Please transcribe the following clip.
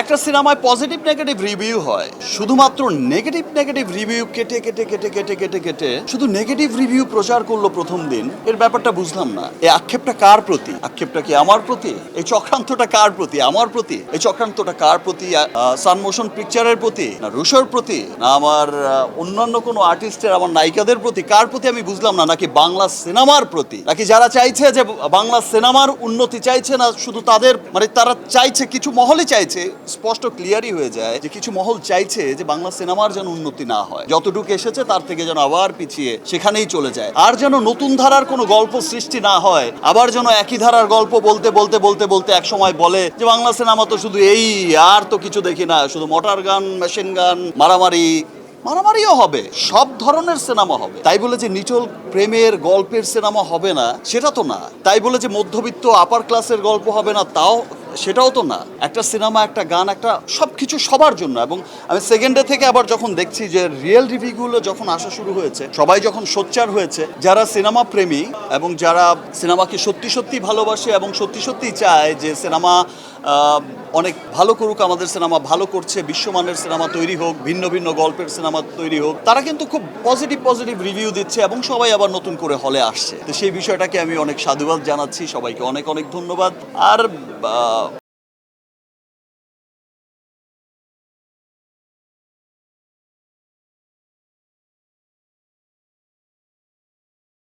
একটা সিনেমায় positive negative review হয়, শুধুমাত্র নেগেটিভ রিভিউ কেটে কেটে কেটে কেটে কেটে কেটে শুধু নেগেটিভ রিভিউ প্রচার করলো প্রথম দিন। এর ব্যাপারটা বুঝলাম না। এই আক্ষেপটা কার প্রতি? আক্ষেপটা কি আমার প্রতি? এই চক্রান্তটা কার প্রতি? আমার প্রতি? এই চক্রান্তটা কার প্রতি? সান মোশন পিকচারের প্রতি, না রুশোর প্রতি, না আমার অন্যান্য কোনো আর্টিস্টের, আমার নায়িকাদের প্রতি? কার প্রতি আমি বুঝলাম না। নাকি বাংলা সিনেমার প্রতি? নাকি যারা চাইছে যে বাংলা সিনেমার উন্নতি চাইছে না শুধু তাদের, মানে তারা চাইছে, কিছু মহলই চাইছে, স্পষ্ট ক্লিয়ারই হয়ে যায় যে কিছু মহল চাইছে যে বাংলা সিনেমার যেন উন্নতি না হয়, যতটুকু এসেছে তার থেকে যেন আবার পিছিয়ে সেখানেই চলে যায়, আর যেন নতুন ধারার কোনো গল্প সৃষ্টি না হয়, আবার যেন একই ধারার গল্প বলতে বলতে বলতে বলতে এক সময় বলে যে বাংলা সিনেমা তো শুধু এই, আর তো কিছু দেখি না, শুধু মোটর গান, মেশিন গান, মারামারিও হবে, সব ধরনের সিনেমা হবে। তাই বলে যে নিটল প্রেমের গল্পের সিনেমা হবে না সেটা তো না, তাই বলে যে মধ্যবিত্ত আপার ক্লাসের গল্প হবে না সেটাও তো না। একটা সিনেমা, একটা গান, একটা সবকিছু সবার জন্য। এবং আমি সেকেন্ড ডে থেকে আবার যখন দেখছি যে রিয়েল রিভিউগুলো যখন আসা শুরু হয়েছে, সবাই যখন সোচ্চার হয়েছে, যারা সিনেমা প্রেমী এবং যারা সিনেমাকে সত্যি সত্যি ভালোবাসে এবং সত্যি সত্যি চায় যে সিনেমা অনেক ভালো করুক, আমাদের সিনেমা ভালো করছে, বিশ্বমানের সিনেমা তৈরি হোক, ভিন্ন ভিন্ন গল্পের সিনেমা তৈরি হোক, তারা কিন্তু খুব পজিটিভ রিভিউ দিচ্ছে এবং সবাই আবার নতুন করে হলে আসছে। তো সেই বিষয়টাকে আমি অনেক সাধুবাদ জানাচ্ছি, সবাইকে অনেক অনেক ধন্যবাদ। আর